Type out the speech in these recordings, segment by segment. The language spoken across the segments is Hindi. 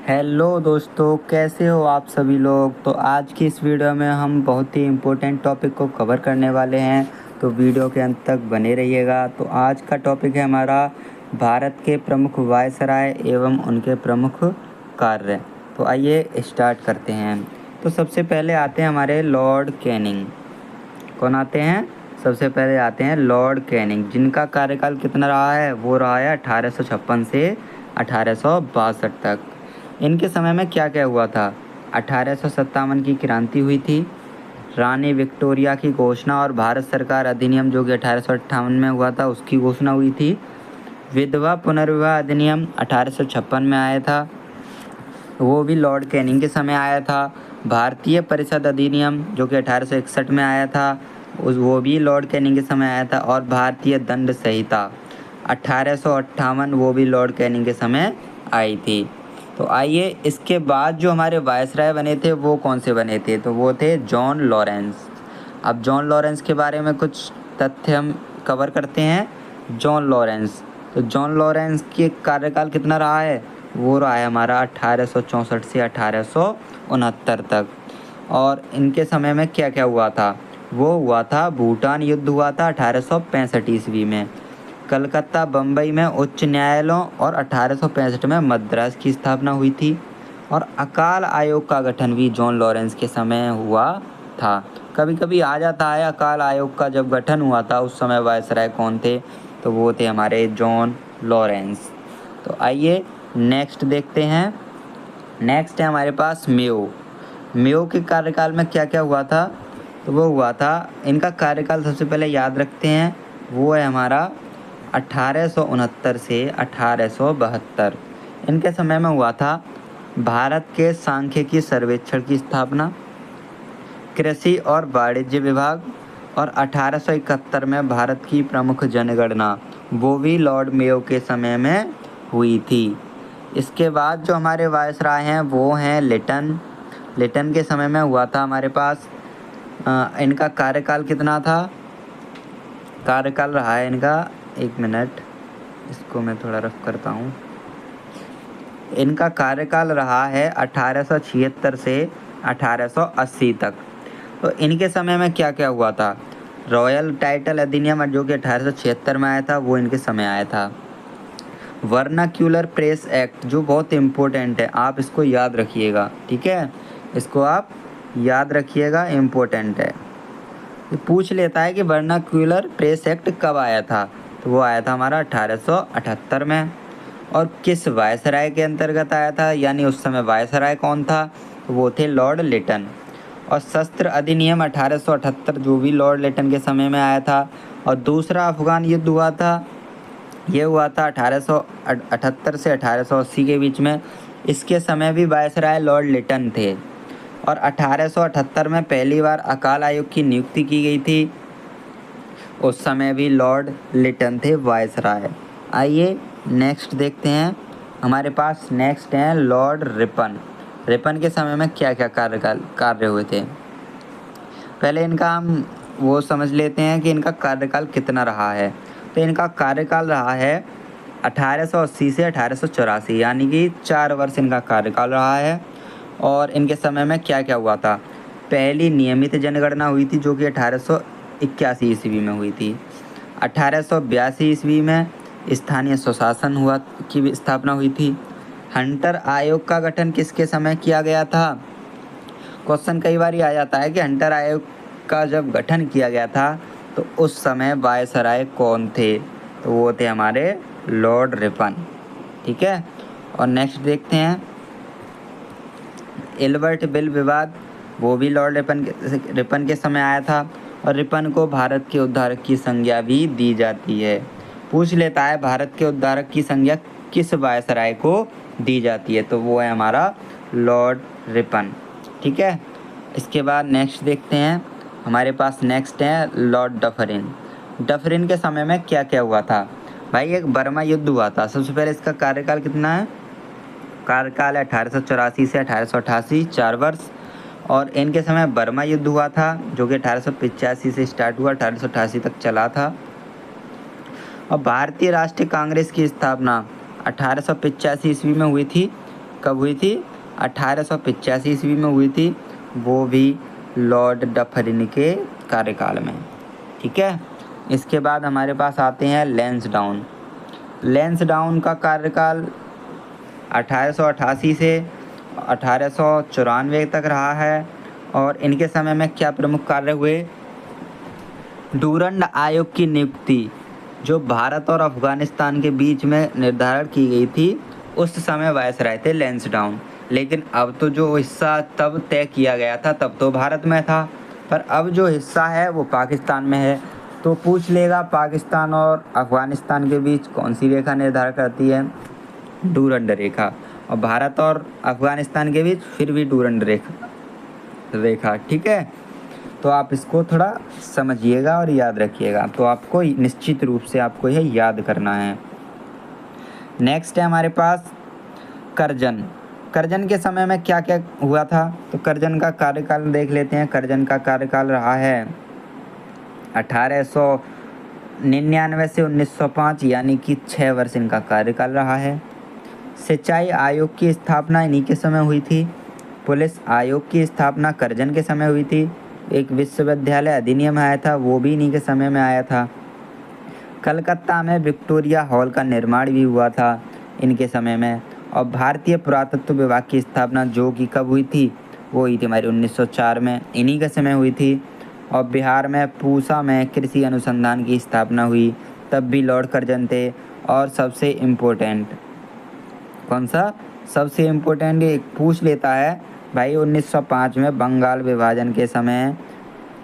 हेलो दोस्तों, कैसे हो आप सभी लोग। तो आज की इस वीडियो में हम बहुत ही इम्पोर्टेंट टॉपिक को कवर करने वाले हैं, तो वीडियो के अंत तक बने रहिएगा। तो आज का टॉपिक है हमारा भारत के प्रमुख वायसराय एवं उनके प्रमुख कार्य। तो आइए स्टार्ट करते हैं। तो सबसे पहले आते हैं हमारे लॉर्ड कैनिंग। कौन आते हैं? सबसे पहले आते हैं लॉर्ड कैनिंग, जिनका कार्यकाल कितना रहा है? वो रहा है 1856 से 1862 तक। इनके समय में क्या क्या हुआ था? 1857 की क्रांति हुई थी, रानी विक्टोरिया की घोषणा और भारत सरकार अधिनियम जो कि 1858 में हुआ था उसकी घोषणा हुई थी। विधवा पुनर्विवाह अधिनियम 1856 में आया था, वो भी लॉर्ड कैनिंग के समय आया था। भारतीय परिषद अधिनियम जो कि 1861 में आया था, वो भी लॉर्ड कैनिंग के समय आया था। और भारतीय दंड संहिता 1858, वो भी लॉर्ड कैनिंग के समय आई थी। तो आइए, इसके बाद जो हमारे वायसराय बने थे वो कौन से बने थे? तो वो थे जॉन लॉरेंस। अब जॉन लॉरेंस के बारे में कुछ तथ्य हम कवर करते हैं। जॉन लॉरेंस, तो जॉन लॉरेंस के कार्यकाल कितना रहा है? वो रहा है हमारा 1864 से 1869 तक। और इनके समय में क्या क्या हुआ था? वो हुआ था भूटान युद्ध हुआ था 1865 ईस्वी में। कलकत्ता बम्बई में उच्च न्यायालयों और 1865 में मद्रास की स्थापना हुई थी। और अकाल आयोग का गठन भी जॉन लॉरेंस के समय हुआ था। कभी कभी आ जाता है अकाल आयोग का जब गठन हुआ था उस समय वायसराय कौन थे? तो वो थे हमारे जॉन लॉरेंस। तो आइए नेक्स्ट देखते हैं। नेक्स्ट है हमारे पास मेयो। मेयो के कार्यकाल में क्या क्या हुआ था? तो वो हुआ था, इनका कार्यकाल सबसे पहले याद रखते हैं, वो है हमारा 1869 से 1872। इनके समय में हुआ था भारत के सांख्यिकी सर्वेक्षण की स्थापना, कृषि और वाणिज्य विभाग, और 1871 में भारत की प्रमुख जनगणना, वो भी लॉर्ड मेयो के समय में हुई थी। इसके बाद जो हमारे वायसराय हैं वो हैं लिटन। लिटन के समय में हुआ था हमारे पास इनका कार्यकाल कितना था? कार्यकाल रहा है इनका, एक मिनट, इसको मैं थोड़ा रफ करता हूँ। इनका कार्यकाल रहा है 1876 से 1880 तक। तो इनके समय में क्या क्या हुआ था? रॉयल टाइटल अधिनियम जो कि 1876 में आया था, वो इनके समय आया था। वर्नाक्यूलर प्रेस एक्ट जो बहुत इम्पोर्टेंट है, आप इसको याद रखिएगा, ठीक है? इसको आप याद रखिएगा, इम्पोर्टेंट है। ये पूछ लेता है कि वर्नाक्यूलर प्रेस एक्ट कब आया था? तो वो आया था हमारा 1878 में। और किस वायसराय के अंतर्गत आया था, यानी उस समय वायसराय कौन था? तो वो थे लॉर्ड लिटन। और शस्त्र अधिनियम 1878 जो भी लॉर्ड लिटन के समय में आया था। और दूसरा अफगान युद्ध हुआ था, ये हुआ था 1878 से 1880 के बीच में। इसके समय भी वायसराय लॉर्ड लिटन थे। और 1878 में पहली बार अकाल आयोग की नियुक्ति की गई थी, उस समय भी लॉर्ड लिटन थे वायसराय। आइए नेक्स्ट देखते हैं। हमारे पास नेक्स्ट हैं लॉर्ड रिपन। रिपन के समय में क्या क्या कार्य हुए थे? पहले इनका हम वो समझ लेते हैं कि इनका कार्यकाल कितना रहा है। तो इनका कार्यकाल रहा है 1880 से 1884, यानी कि 4 वर्ष इनका कार्यकाल रहा है। और इनके समय में क्या क्या हुआ था? पहली नियमित जनगणना हुई थी जो कि 1881 ईस्वी में हुई थी। 1882 ईस्वी में स्थानीय स्वशासन हुआ की स्थापना हुई थी। हंटर आयोग का गठन किसके समय किया गया था? क्वेश्चन कई बार आ जाता है कि हंटर आयोग का जब गठन किया गया था तो उस समय वायसराय कौन थे? तो वो थे हमारे लॉर्ड रिपन, ठीक है? और नेक्स्ट देखते हैं एल्बर्ट बिल विवाद, वो भी लॉर्ड रिपन के समय आया था। और रिपन को भारत के उद्धारक की संज्ञा भी दी जाती है। पूछ लेता है भारत के उद्धारक की संज्ञा किस वायसराय को दी जाती है? तो वो है हमारा लॉर्ड रिपन, ठीक है? इसके बाद नेक्स्ट देखते हैं। हमारे पास नेक्स्ट है लॉर्ड डफरिन। डफरिन के समय में क्या क्या हुआ था? भाई एक बर्मा युद्ध हुआ था। सबसे पहले इसका कार्यकाल कितना है? कार्यकाल है 1884 से 1888, 4 वर्ष। और इनके समय बर्मा युद्ध हुआ था जो कि 1885 से स्टार्ट हुआ, 1888 तक चला था। और भारतीय राष्ट्रीय कांग्रेस की स्थापना 1885 ईस्वी में हुई थी। कब हुई थी? 1885 ईस्वी में हुई थी, वो भी लॉर्ड डफरिन के कार्यकाल में। ठीक है। इसके बाद हमारे पास आते हैं लैंसडाउन। लैंसडाउन का कार्यकाल 1888 से 1894 तक रहा है। और इनके समय में क्या प्रमुख कार्य हुए? डूरंड आयोग की नियुक्ति जो भारत और अफगानिस्तान के बीच में निर्धारण की गई थी, उस समय वायसराय थे लैंसडाउन। लेकिन अब तो जो हिस्सा तब तय किया गया था तब तो भारत में था, पर अब जो हिस्सा है वो पाकिस्तान में है। तो पूछ लेगा पाकिस्तान और अफगानिस्तान के बीच कौन सी रेखा निर्धारण करती है? डूरंड रेखा। और भारत और अफगानिस्तान के बीच फिर भी डूरंड रेखा। ठीक है। तो आप इसको थोड़ा समझिएगा और याद रखिएगा। तो आपको निश्चित रूप से आपको यह याद करना है। नेक्स्ट है हमारे पास करजन। करजन के समय में क्या क्या हुआ था? तो करजन का कार्यकाल देख लेते हैं। करजन का कार्यकाल रहा है 1899 से 1905, यानी कि 6 वर्ष इनका कार्यकाल रहा है। सिंचाई आयोग की स्थापना इन्हीं के समय हुई थी। पुलिस आयोग की स्थापना करजन के समय हुई थी। एक विश्वविद्यालय अधिनियम आया था, वो भी इन्हीं के समय में आया था। कलकत्ता में विक्टोरिया हॉल का निर्माण भी हुआ था इनके समय में। और भारतीय पुरातत्व विभाग की स्थापना जो कि कब हुई थी? वो हुई थी हमारी 1904 में, इन्हीं के समय हुई थी। और बिहार में पूसा में कृषि अनुसंधान की स्थापना हुई, तब भी लॉर्ड करजन थे। और सबसे इम्पोर्टेंट कौन सा? सबसे इम्पोर्टेंट ये पूछ लेता है भाई, 1905 में बंगाल विभाजन के समय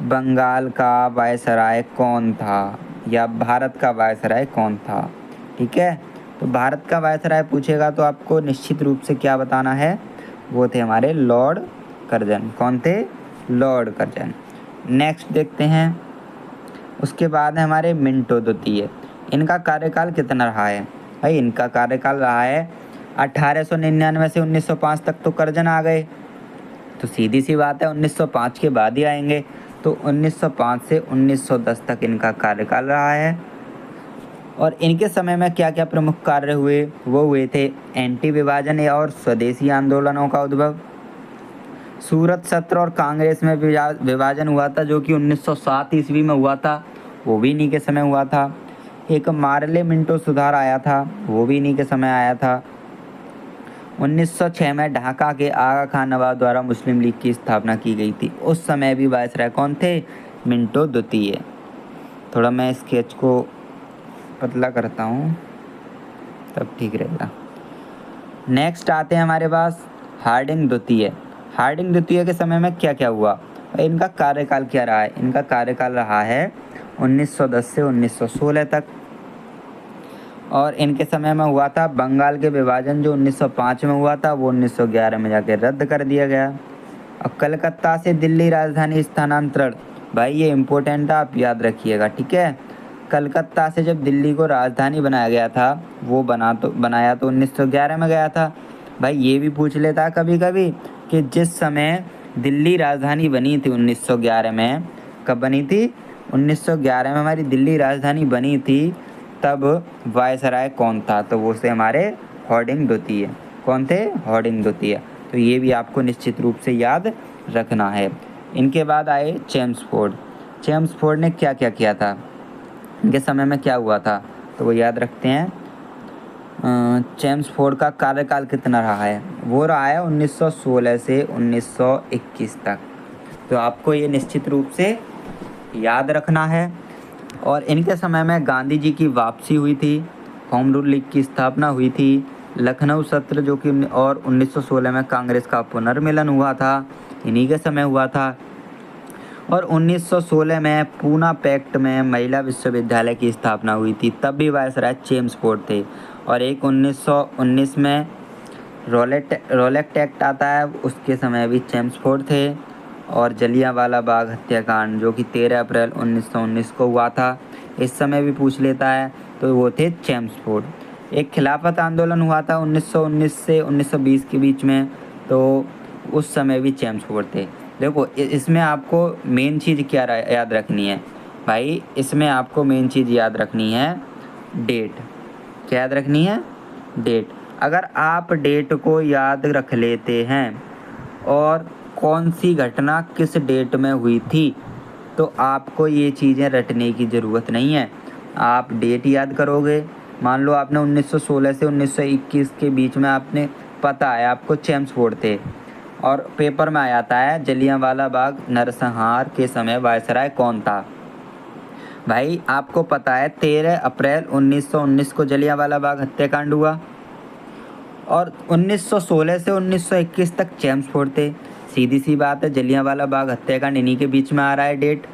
बंगाल का वायसराय कौन था, या भारत का वायसराय कौन था? ठीक है। तो भारत का वायसराय पूछेगा तो आपको निश्चित रूप से क्या बताना है? वो थे हमारे लॉर्ड करजन। कौन थे? लॉर्ड करजन। नेक्स्ट देखते हैं। उसके बाद है हमारे मिंटो द्वितीय। इनका कार्यकाल कितना रहा है? भाई इनका कार्यकाल रहा है 1899 से 1905 तक। तो करजन आ गए, तो सीधी सी बात है 1905 के बाद ही आएंगे। तो 1905 से 1910 तक इनका कार्यकाल रहा है। और इनके समय में क्या क्या प्रमुख कार्य हुए? वो हुए थे एंटी विभाजन और स्वदेशी आंदोलनों का उद्भव। सूरत सत्र और कांग्रेस में विभाजन हुआ था जो कि 1907 ईस्वी में हुआ था, वो भी इन्हीं के समय हुआ था। एक मार्ले मिंटो सुधार आया था, वो भी इन्हीं के समय आया था। 1906 में ढाका के आगा खान नवाब द्वारा मुस्लिम लीग की स्थापना की गई थी। उस समय भी वायसराय कौन थे? मिंटो द्वितीय। थोड़ा मैं स्केच को पतला करता हूँ तब ठीक रहेगा। नेक्स्ट आते हैं हमारे पास हार्डिंग द्वितीय। हार्डिंग द्वितीय के समय में क्या क्या हुआ? इनका कार्यकाल क्या रहा है? इनका कार्यकाल रहा है 1910 से 1916 तक। और इनके समय में हुआ था बंगाल के विभाजन जो 1905 में हुआ था, वो 1911 में जाके रद्द कर दिया गया। और कलकत्ता से दिल्ली राजधानी स्थानांतरण, भाई ये इम्पोर्टेंट है, आप याद रखिएगा। ठीक है। कलकत्ता से जब दिल्ली को राजधानी बनाया गया था, वो बनाया तो 1911 में गया था। भाई ये भी पूछ लेता है कभी कभी कि जिस समय दिल्ली राजधानी बनी थी 1911 में, कब बनी थी? 1911 में हमारी दिल्ली राजधानी बनी थी, तब वायसराय कौन था? तो वो से हमारे हार्डिंग द्वितीय। कौन थे? हार्डिंग द्वितीय। तो ये भी आपको निश्चित रूप से याद रखना है। इनके बाद आए चेम्सफोर्ड। चेम्सफोर्ड ने क्या क्या किया था? इनके समय में क्या हुआ था? तो वो याद रखते हैं। चेम्सफोर्ड का कार्यकाल कितना रहा है? वो रहा है 1916 से 1921 तक। तो आपको ये निश्चित रूप से याद रखना है। और इनके समय में गांधी जी की वापसी हुई थी, होम रूल लीग की स्थापना हुई थी, लखनऊ सत्र जो कि और 1916 में कांग्रेस का पुनर्मिलन हुआ था, इन्हीं के समय हुआ था। और 1916 में पूना पैक्ट में महिला विश्वविद्यालय की स्थापना हुई थी, तब भी वायसराय चेम्सफोर्ड थे। और एक 1919 में रोलेक्ट एक्ट आता है, उसके समय भी चेम्सफोर्ड थे। और जलियांवाला बाग हत्याकांड जो कि 13 अप्रैल 1919 को हुआ था, इस समय भी पूछ लेता है, तो वो थे चेम्सफोर्ड। एक खिलाफत आंदोलन हुआ था 1919 से 1920 के बीच में, तो उस समय भी चेम्सफोर्ड थे। देखो इसमें आपको मेन चीज़ क्या याद रखनी है भाई? इसमें आपको मेन चीज़ याद रखनी है डेट। क्या याद रखनी है? डेट। अगर आप डेट को याद रख लेते हैं और कौन सी घटना किस डेट में हुई थी, तो आपको ये चीज़ें रटने की ज़रूरत नहीं है। आप डेट याद करोगे, मान लो आपने 1916 से 1921 के बीच में आपने पता है आपको चेम्सफोर्ड थे और पेपर में आ जाता है जलियांवाला बाग नरसंहार के समय वायसराय कौन था। भाई आपको पता है 13 अप्रैल 1919 को जलियांवाला बाग हत्याकांड हुआ और 1916 से 1921 तक चेम्सफोर्ड थे। सीधी सी बात है, जलियांवाला बाग हत्याकांड इन्हीं के बीच में आ रहा है डेट,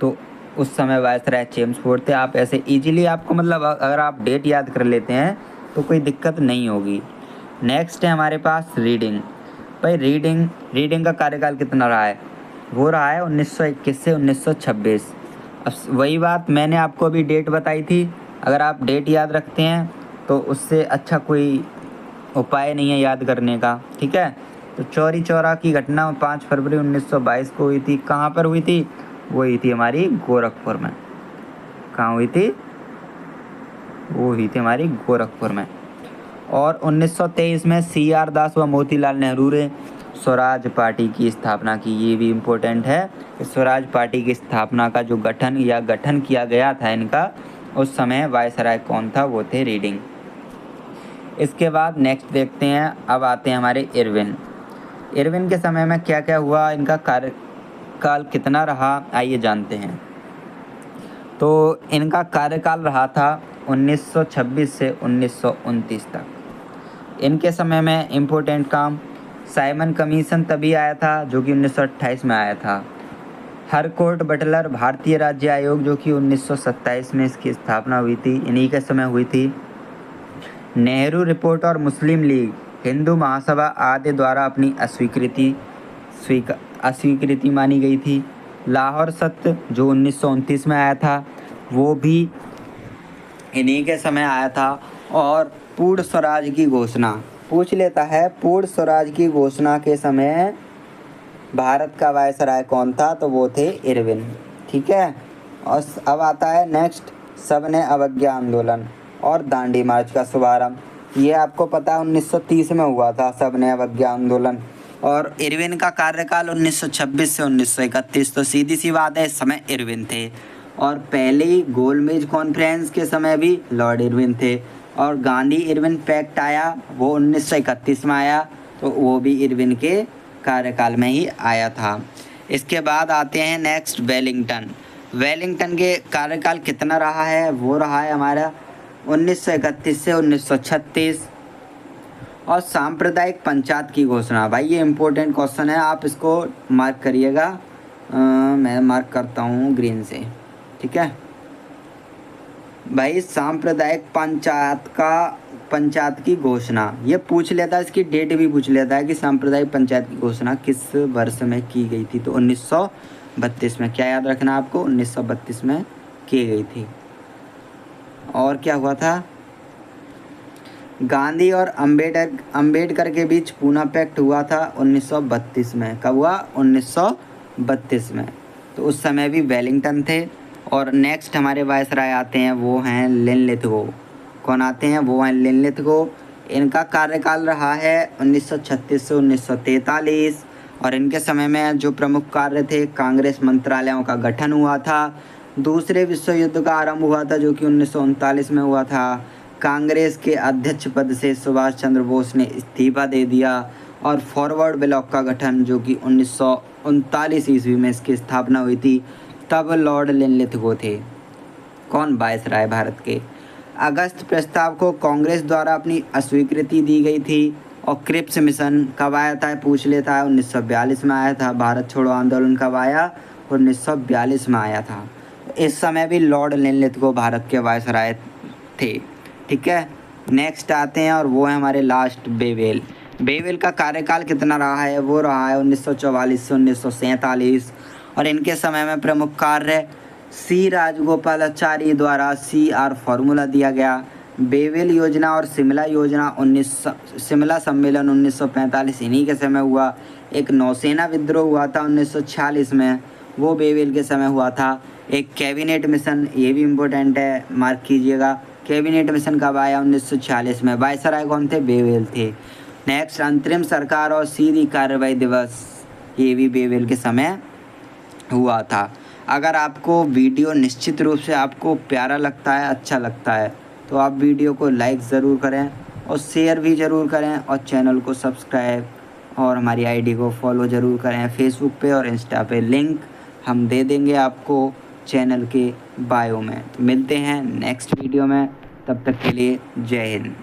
तो उस समय वायसराय चेम्सफोर्ड थे। आप ऐसे इजीली आपको मतलब अगर आप डेट याद कर लेते हैं तो कोई दिक्कत नहीं होगी। नेक्स्ट है हमारे पास रीडिंग। भाई रीडिंग का कार्यकाल कितना रहा है, वो रहा है 1921 से 1926। अब वही बात मैंने आपको अभी डेट बताई थी, अगर आप डेट याद रखते हैं तो उससे अच्छा कोई उपाय नहीं है याद करने का, ठीक है। तो चौरी चौरा की घटना 5 फरवरी 1922 को हुई थी। कहाँ पर हुई थी, वो हुई थी हमारी गोरखपुर में। कहाँ हुई थी, वो हुई थी हमारी गोरखपुर में। और 1923 में CR दास व मोतीलाल नेहरू ने स्वराज पार्टी की स्थापना की। ये भी इम्पोर्टेंट है कि स्वराज पार्टी की स्थापना का जो गठन किया गया था इनका, उस समय वायसराय कौन था, वो थे रीडिंग। इसके बाद नेक्स्ट देखते हैं, अब आते हैं हमारे इरविन के समय में क्या क्या हुआ, इनका कार्यकाल कितना रहा, आइए जानते हैं। तो इनका कार्यकाल रहा था 1926 से 1929 तक। इनके समय में इम्पोर्टेंट काम, साइमन कमीशन तभी आया था जो कि 1928 में आया था। हरकोर्ट बटलर भारतीय राज्य आयोग जो कि 1927 में इसकी स्थापना हुई थी, इन्हीं के समय हुई थी। नेहरू रिपोर्ट और मुस्लिम लीग, हिंदू महासभा आदि द्वारा अपनी अस्वीकृति मानी गई थी। लाहौर सत्य जो 1929 में आया था, वो भी इन्हीं के समय आया था। और पूर्ण स्वराज की घोषणा पूछ लेता है, पूर्ण स्वराज की घोषणा के समय भारत का वायसराय कौन था, तो वो थे इरविन, ठीक है। और अब आता है नेक्स्ट, सबने अवज्ञा आंदोलन और दांडी मार्च का शुभारंभ। ये आपको पता है 1930 में हुआ था सबने अवज्ञा आंदोलन। और इरविन का कार्यकाल 1926 से 1931, तो सीधी सी बात है इस समय इरविन थे। और पहली गोलमेज कॉन्फ्रेंस के समय भी लॉर्ड इरविन थे। और गांधी इरविन पैक्ट आया, वो 1931 में आया, तो वो भी इरविन के कार्यकाल में ही आया था। इसके बाद आते हैं नेक्स्ट वेलिंगटन के कार्यकाल कितना रहा है, वो रहा है हमारा 1931 से 1936। और सांप्रदायिक पंचायत की घोषणा, भाई ये इम्पोर्टेंट क्वेश्चन है, आप इसको मार्क करिएगा। मैं मार्क करता हूँ ग्रीन से, ठीक है भाई। सांप्रदायिक पंचायत की घोषणा ये पूछ लेता है, इसकी डेट भी पूछ लेता है कि सांप्रदायिक पंचायत की घोषणा किस वर्ष में की गई थी, तो 1932 में। क्या याद रखना आपको, 1932 में की गई थी। और क्या हुआ था, गांधी और अंबेडकर के बीच पूना पैक्ट हुआ था 1932 में। कब हुआ, 1932 में, तो उस समय भी वेलिंगटन थे। और नेक्स्ट हमारे वायसराय आते हैं, वो हैं लिनलिथगो। कौन आते हैं, वो हैं लिनलिथगो। इनका कार्यकाल रहा है 1936 से 1943। और इनके समय में जो प्रमुख कार्य थे, कांग्रेस मंत्रालयों का गठन हुआ था। दूसरे विश्व युद्ध का आरंभ हुआ था जो कि 1939 में हुआ था। कांग्रेस के अध्यक्ष पद से सुभाष चंद्र बोस ने इस्तीफा दे दिया। और फॉरवर्ड ब्लॉक का गठन जो कि 1939 ईस्वी में इसकी स्थापना हुई थी, तब लॉर्ड लिनलिथगो थे। कौन, वायसराय भारत के। अगस्त प्रस्ताव को कांग्रेस द्वारा अपनी अस्वीकृति दी गई थी। और क्रिप्स मिशन कब आया था, पूछ लेता है, 1942 में आया था। भारत छोड़ो आंदोलन कब आया, 1942 में आया था। इस समय भी लॉर्ड लिनलिथगो भारत के वायसराय थे, ठीक है। नेक्स्ट आते हैं और वो है हमारे लास्ट बेवेल का कार्यकाल कितना रहा है, वो रहा है 1944 से 1947। और इनके समय में प्रमुख कार्य, सी राजगोपालाचारी द्वारा CR फॉर्मूला दिया गया। बेवेल योजना और शिमला सम्मेलन 1945 इन्हीं के समय हुआ। एक नौसेना विद्रोह हुआ था 1946 में, वो बेवेल के समय हुआ था। एक कैबिनेट मिशन, ये भी इम्पोर्टेंट है, मार्क कीजिएगा, कैबिनेट मिशन कब आया? 1946 में। वायसराय कौन थे? बेवेल थे। नेक्स्ट, अंतरिम सरकार और सीधी कार्रवाई दिवस, ये भी बेवेल के समय हुआ था। अगर आपको वीडियो निश्चित रूप से आपको प्यारा लगता है, अच्छा लगता है, तो आप वीडियो को लाइक ज़रूर करें और शेयर भी ज़रूर करें और चैनल को सब्सक्राइब और हमारी आईडी को फॉलो ज़रूर करें फेसबुक पे और इंस्टा पे। लिंक हम दे देंगे आपको चैनल के बायो में। तो मिलते हैं नेक्स्ट वीडियो में, तब तक के लिए जय हिंद।